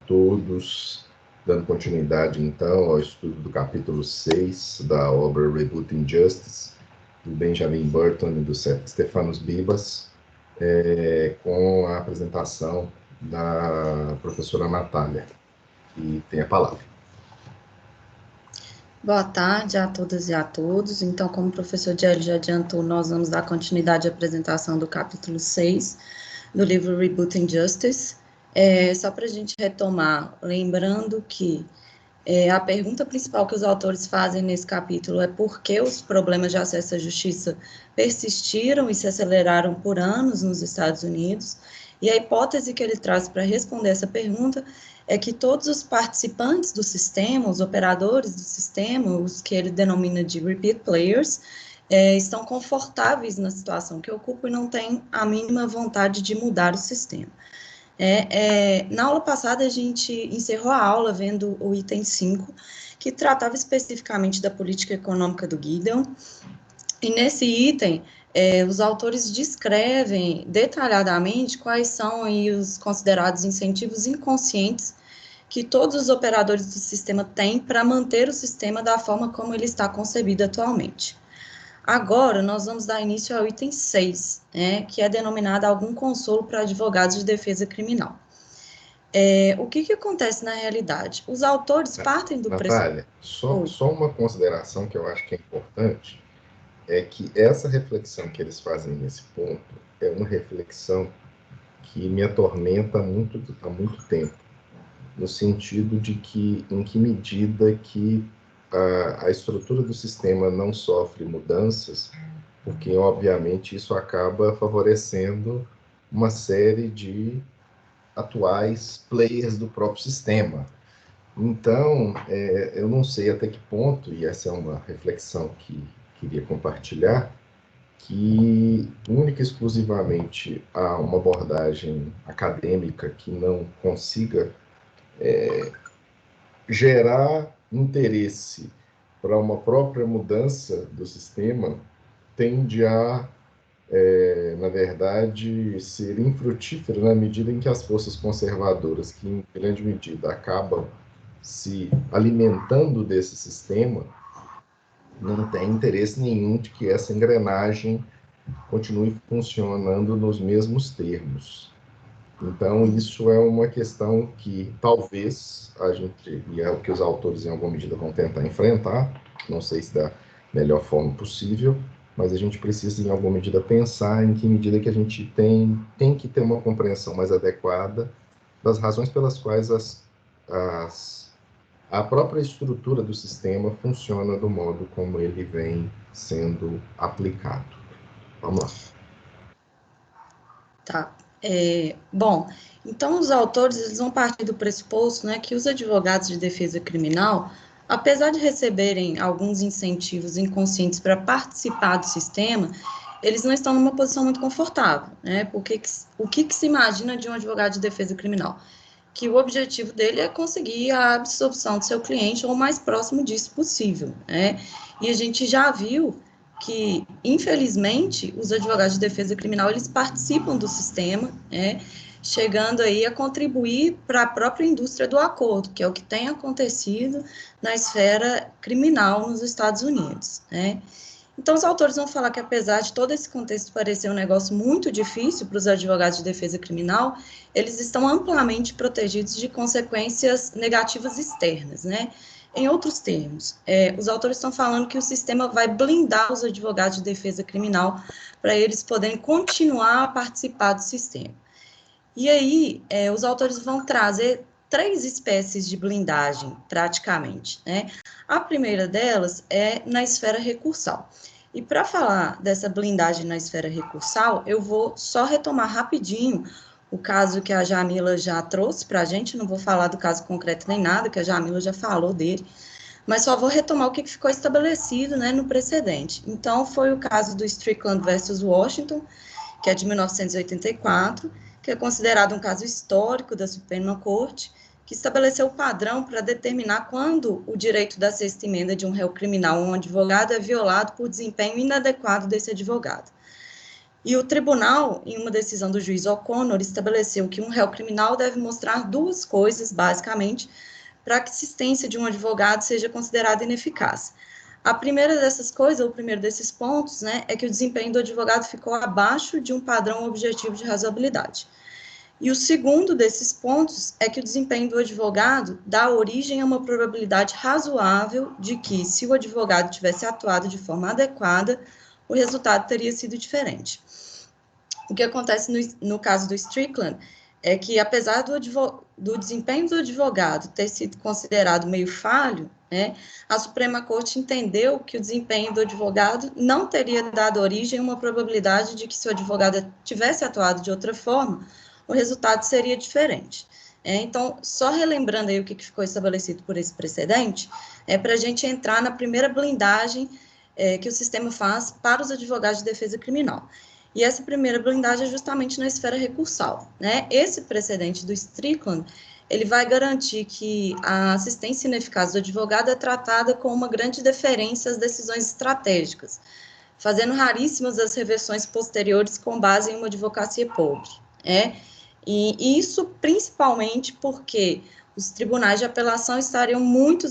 todos, dando continuidade, então, ao estudo do capítulo 6 da obra Rebooting Justice, do Benjamin Burton e do Stephanos Bibas, com a apresentação da professora Natália, que tem a palavra. Boa tarde a todas e a todos. Então, como o professor Gelli já adiantou, nós vamos dar continuidade à apresentação do capítulo 6 do livro Rebooting Justice. Só para a gente retomar, lembrando que a pergunta principal que os autores fazem nesse capítulo é por que os problemas de acesso à justiça persistiram e se aceleraram por anos nos Estados Unidos, e a hipótese que ele traz para responder essa pergunta é que todos os participantes do sistema, os operadores do sistema, os que ele denomina de repeat players, estão confortáveis na situação que ocupam e não têm a mínima vontade de mudar o sistema. Na aula passada, a gente encerrou a aula vendo o item 5, que tratava especificamente da política econômica do Gideon, e nesse item, os autores descrevem detalhadamente quais são aí os considerados incentivos inconscientes que todos os operadores do sistema têm para manter o sistema da forma como ele está concebido atualmente. Agora, nós vamos dar início ao item 6, que é denominado algum consolo para advogados de defesa criminal. O que acontece na realidade? Os autores partem do Natália, só uma consideração que eu acho que é importante, é que essa reflexão que eles fazem nesse ponto é uma reflexão que me atormenta há muito tempo, no sentido de que, em que medida que a estrutura do sistema não sofre mudanças, porque, obviamente, isso acaba favorecendo uma série de atuais players do próprio sistema. Então, eu não sei até que ponto, e essa é uma reflexão que queria compartilhar, que única e exclusivamente há uma abordagem acadêmica que não consiga gerar interesse para uma própria mudança do sistema tende a, na verdade, ser infrutífero na medida em que as forças conservadoras, que em grande medida acabam se alimentando desse sistema, não têm interesse nenhum de que essa engrenagem continue funcionando nos mesmos termos. Então, isso é uma questão que talvez a gente, e é o que os autores em alguma medida vão tentar enfrentar, não sei se da melhor forma possível, mas a gente precisa em alguma medida pensar em que medida que a gente tem que ter uma compreensão mais adequada das razões pelas quais a própria estrutura do sistema funciona do modo como ele vem sendo aplicado. Vamos lá. Tá. Bom, então os autores eles vão partir do pressuposto, que os advogados de defesa criminal, apesar de receberem alguns incentivos inconscientes para participar do sistema, eles não estão numa posição muito confortável, porque o que se imagina de um advogado de defesa criminal? Que o objetivo dele é conseguir a absorção do seu cliente ou o mais próximo disso possível, E a gente já viu que, infelizmente, os advogados de defesa criminal, eles participam do sistema, chegando aí a contribuir para a própria indústria do acordo, que é o que tem acontecido na esfera criminal nos Estados Unidos, Então, os autores vão falar que, apesar de todo esse contexto parecer um negócio muito difícil para os advogados de defesa criminal, eles estão amplamente protegidos de consequências negativas externas, Em outros termos, os autores estão falando que o sistema vai blindar os advogados de defesa criminal para eles poderem continuar a participar do sistema. E aí, os autores vão trazer 3 espécies de blindagem, praticamente, A primeira delas é na esfera recursal. E para falar dessa blindagem na esfera recursal, eu vou só retomar rapidinho o caso que a Jamila já trouxe para a gente, não vou falar do caso concreto nem nada, que a Jamila já falou dele, mas só vou retomar o que ficou estabelecido, no precedente. Então, foi o caso do Strickland versus Washington, que é de 1984, que é considerado um caso histórico da Suprema Corte, que estabeleceu o padrão para determinar quando o direito da sexta emenda de um réu criminal ou um advogado é violado por desempenho inadequado desse advogado. E o tribunal, em uma decisão do juiz O'Connor, estabeleceu que um réu criminal deve mostrar duas coisas, basicamente, para que a assistência de um advogado seja considerada ineficaz. A primeira dessas coisas, o primeiro desses pontos, né, é que o desempenho do advogado ficou abaixo de um padrão objetivo de razoabilidade. E o segundo desses pontos é que o desempenho do advogado dá origem a uma probabilidade razoável de que, se o advogado tivesse atuado de forma adequada, o resultado teria sido diferente. O que acontece no caso do Strickland é que, apesar do desempenho do advogado ter sido considerado meio falho, né, a Suprema Corte entendeu que o desempenho do advogado não teria dado origem a uma probabilidade de que, se o advogado tivesse atuado de outra forma, o resultado seria diferente. Então, só relembrando aí o que ficou estabelecido por esse precedente, para a gente entrar na primeira blindagem que o sistema faz para os advogados de defesa criminal. E essa primeira blindagem é justamente na esfera recursal, né? Esse precedente do Strickland, ele vai garantir que a assistência ineficaz do advogado é tratada com uma grande deferência às decisões estratégicas, fazendo raríssimas as reversões posteriores com base em uma advocacia pobre, né? E isso principalmente porque os tribunais de apelação estariam muito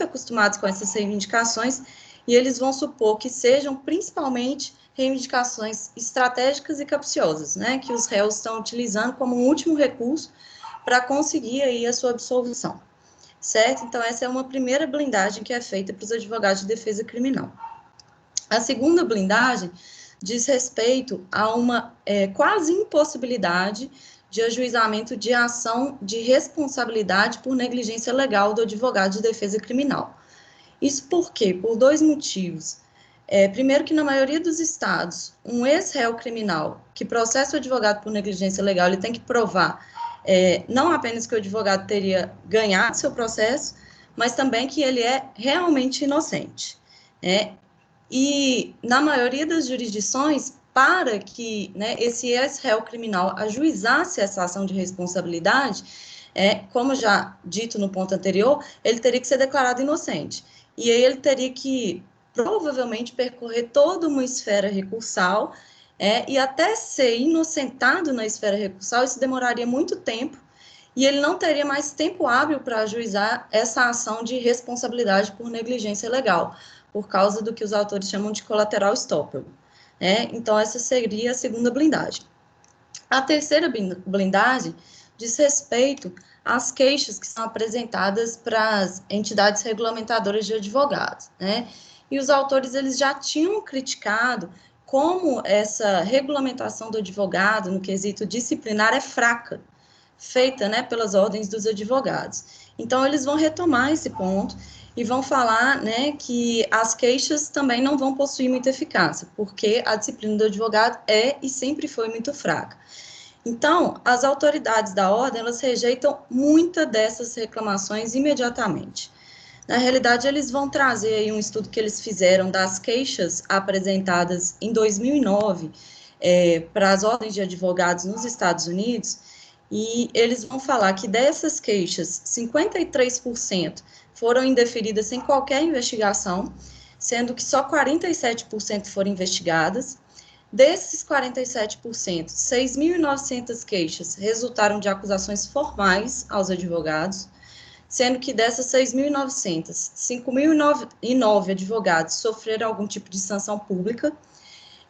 acostumados com essas reivindicações e eles vão supor que sejam principalmente reivindicações estratégicas e capciosas, né, que os réus estão utilizando como um último recurso para conseguir aí a sua absolvição, certo? Então, essa é uma primeira blindagem que é feita para os advogados de defesa criminal. A segunda blindagem diz respeito a uma quase impossibilidade de ajuizamento de ação de responsabilidade por negligência legal do advogado de defesa criminal. Isso por quê? Por dois motivos. Primeiro, que na maioria dos estados, um ex-réu criminal que processa o advogado por negligência legal, ele tem que provar não apenas que o advogado teria ganhado seu processo, mas também que ele é realmente inocente. E na maioria das jurisdições, para que, né, esse ex-réu criminal ajuizasse essa ação de responsabilidade, como já dito no ponto anterior, ele teria que ser declarado inocente. E aí ele teria que, provavelmente, percorrer toda uma esfera recursal, e até ser inocentado na esfera recursal, isso demoraria muito tempo, e ele não teria mais tempo hábil para ajuizar essa ação de responsabilidade por negligência legal, por causa do que os autores chamam de collateral estoppel. Então, essa seria a segunda blindagem. A terceira blindagem diz respeito às queixas que são apresentadas para as entidades regulamentadoras de advogados, né? E os autores, eles já tinham criticado como essa regulamentação do advogado no quesito disciplinar é fraca, feita, né, pelas ordens dos advogados. Então, eles vão retomar esse ponto e vão falar, né, que as queixas também não vão possuir muita eficácia, porque a disciplina do advogado é e sempre foi muito fraca. Então, as autoridades da ordem, elas rejeitam muitas dessas reclamações imediatamente. Na realidade, eles vão trazer aí um estudo que eles fizeram das queixas apresentadas em 2009 para as ordens de advogados nos Estados Unidos, e eles vão falar que dessas queixas, 53% foram indeferidas sem qualquer investigação, sendo que só 47% foram investigadas. Desses 47%, 6.900 queixas resultaram de acusações formais aos advogados, sendo que dessas 6.900, 5.009 advogados sofreram algum tipo de sanção pública,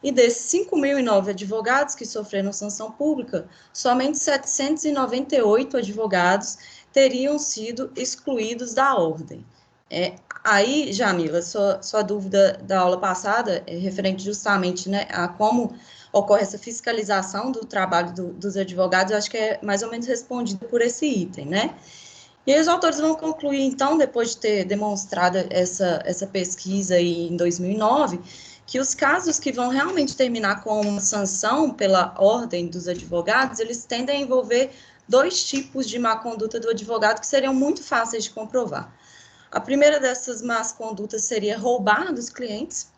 e desses 5.009 advogados que sofreram sanção pública, somente 798 advogados teriam sido excluídos da ordem. Aí, Jamila, sua dúvida da aula passada é referente justamente, né, a como ocorre essa fiscalização do trabalho dos advogados, eu acho que é mais ou menos respondido por esse item, né? E aí os autores vão concluir, então, depois de ter demonstrado essa pesquisa aí em 2009, que os casos que vão realmente terminar com uma sanção pela ordem dos advogados, eles tendem a envolver dois tipos de má conduta do advogado que seriam muito fáceis de comprovar. A primeira dessas más condutas seria roubar dos clientes,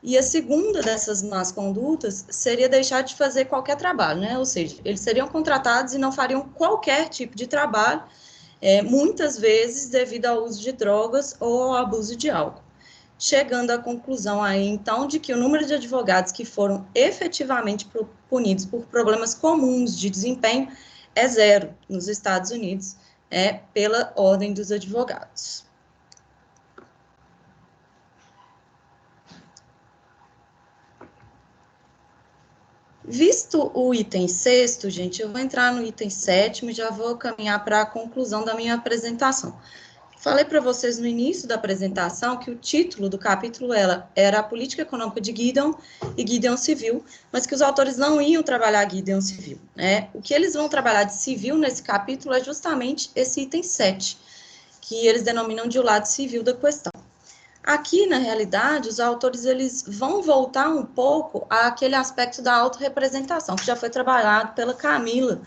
e a segunda dessas más condutas seria deixar de fazer qualquer trabalho, né? Ou seja, eles seriam contratados e não fariam qualquer tipo de trabalho, muitas vezes devido ao uso de drogas ou ao abuso de álcool. chegando à conclusão aí, então, de que o número de advogados que foram efetivamente punidos por problemas comuns de desempenho é zero nos Estados Unidos, pela Ordem dos Advogados. Visto o item 6º, gente, eu vou entrar no item 7º e já vou caminhar para a conclusão da minha apresentação. Falei para vocês no início da apresentação que o título do capítulo era a política econômica de Gideon e Gideon civil, mas que os autores não iam trabalhar Gideon civil, né? O que eles vão trabalhar de civil nesse capítulo é justamente esse item 7, que eles denominam de o lado civil da questão. Aqui, na realidade, os autores eles vão voltar um pouco àquele aspecto da autorrepresentação, que já foi trabalhado pela Camila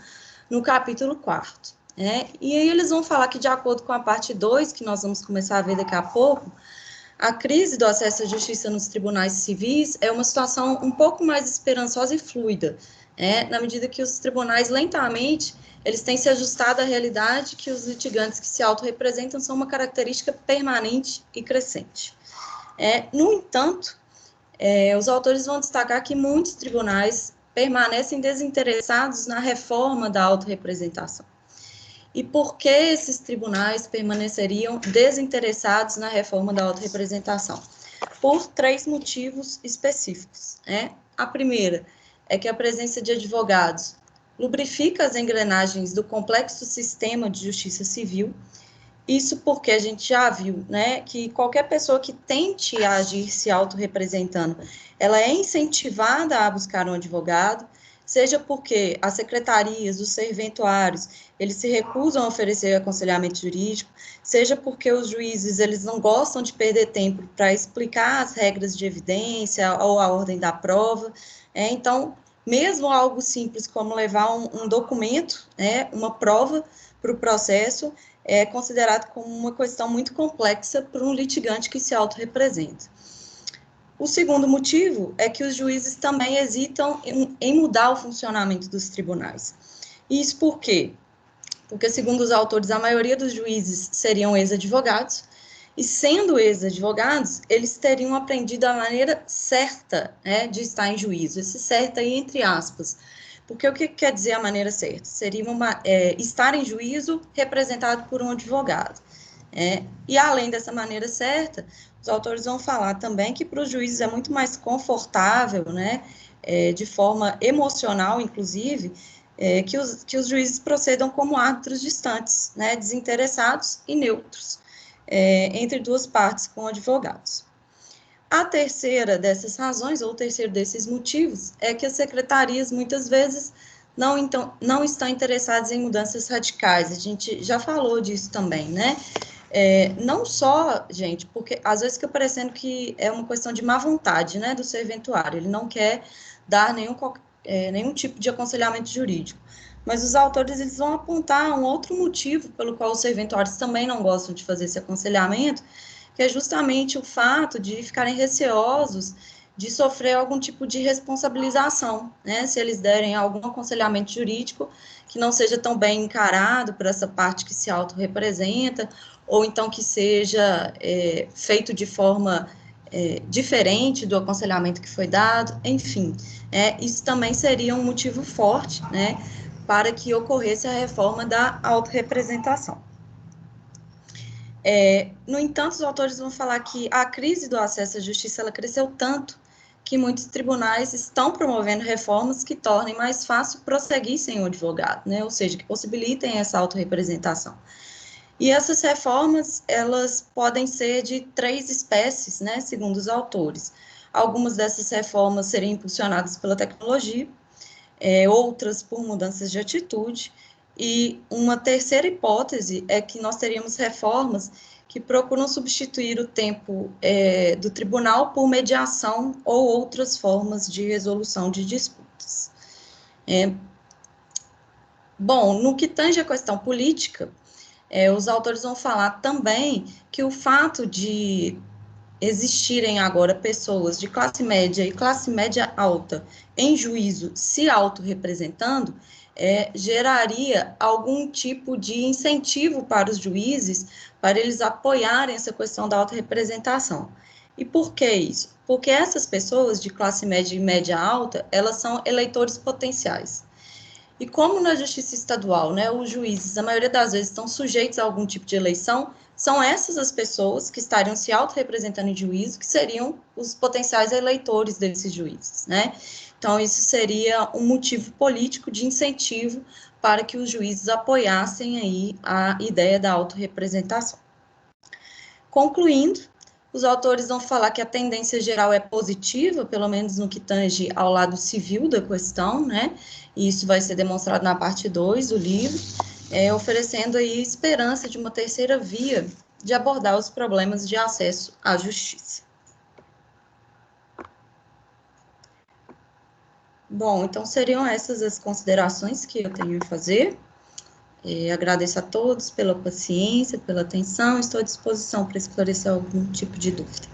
no capítulo 4º. E aí eles vão falar que, de acordo com a parte 2, que nós vamos começar a ver daqui a pouco, a crise do acesso à justiça nos tribunais civis é uma situação um pouco mais esperançosa e fluida, na medida que os tribunais, lentamente, eles têm se ajustado à realidade que os litigantes que se autorrepresentam são uma característica permanente e crescente. No entanto, os autores vão destacar que muitos tribunais permanecem desinteressados na reforma da autorrepresentação. E por que esses tribunais permaneceriam desinteressados na reforma da autorrepresentação? Por 3 motivos específicos. A primeira é que a presença de advogados lubrifica as engrenagens do complexo sistema de justiça civil. Isso porque a gente já viu, que qualquer pessoa que tente agir se autorrepresentando, ela é incentivada a buscar um advogado, seja porque as secretarias, os serventuários, eles se recusam a oferecer aconselhamento jurídico, seja porque os juízes, eles não gostam de perder tempo para explicar as regras de evidência ou a ordem da prova. Então, mesmo algo simples como levar um documento, uma prova para o processo, é considerado como uma questão muito complexa para um litigante que se autorrepresenta. O segundo motivo é que os juízes também hesitam em mudar o funcionamento dos tribunais. Isso por quê? Porque, segundo os autores, a maioria dos juízes seriam ex-advogados, e sendo ex-advogados, eles teriam aprendido a maneira certa de estar em juízo, esse certo aí entre aspas, porque o que quer dizer a maneira certa? Seria estar em juízo representado por um advogado. E além dessa maneira certa, os autores vão falar também que para os juízes é muito mais confortável, de forma emocional, inclusive, que os juízes procedam como árbitros distantes, desinteressados e neutros, entre 2 partes com advogados. A terceira dessas razões, ou o terceiro desses motivos, é que as secretarias, muitas vezes, não estão interessadas em mudanças radicais. A gente já falou disso também, não só, gente, porque às vezes fica parecendo que é uma questão de má vontade, do serventuário, ele não quer dar nenhum tipo de aconselhamento jurídico. Mas os autores eles vão apontar um outro motivo pelo qual os serventuários também não gostam de fazer esse aconselhamento, que é justamente o fato de ficarem receosos de sofrer algum tipo de responsabilização, se eles derem algum aconselhamento jurídico que não seja tão bem encarado por essa parte que se autorrepresenta, ou então que seja feito de forma diferente do aconselhamento que foi dado, enfim, isso também seria um motivo forte, para que ocorresse a reforma da autorrepresentação. No entanto, os autores vão falar que a crise do acesso à justiça ela cresceu tanto que muitos tribunais estão promovendo reformas que tornem mais fácil prosseguir sem o advogado, ou seja, que possibilitem essa autorrepresentação. E essas reformas, elas podem ser de 3 espécies, segundo os autores. Algumas dessas reformas seriam impulsionadas pela tecnologia, outras por mudanças de atitude, e uma terceira hipótese é que nós teríamos reformas que procuram substituir o tempo do tribunal por mediação ou outras formas de resolução de disputas. Bom, no que tange a questão política, os autores vão falar também que o fato de existirem agora pessoas de classe média e classe média alta em juízo se autorrepresentando, geraria algum tipo de incentivo para os juízes, para eles apoiarem essa questão da autorrepresentação. E por que isso? Porque essas pessoas de classe média e média alta, elas são eleitores potenciais. E como na justiça estadual, né, os juízes, a maioria das vezes, estão sujeitos a algum tipo de eleição, são essas as pessoas que estariam se autorrepresentando em juízo, que seriam os potenciais eleitores desses juízes, né? Então, isso seria um motivo político de incentivo para que os juízes apoiassem aí a ideia da autorrepresentação. Concluindo, os autores vão falar que a tendência geral é positiva, pelo menos no que tange ao lado civil da questão, né? E isso vai ser demonstrado na parte 2 do livro, oferecendo aí esperança de uma terceira via de abordar os problemas de acesso à justiça. Bom, então seriam essas as considerações que eu tenho a fazer. Agradeço a todos pela paciência, pela atenção, estou à disposição para esclarecer algum tipo de dúvida.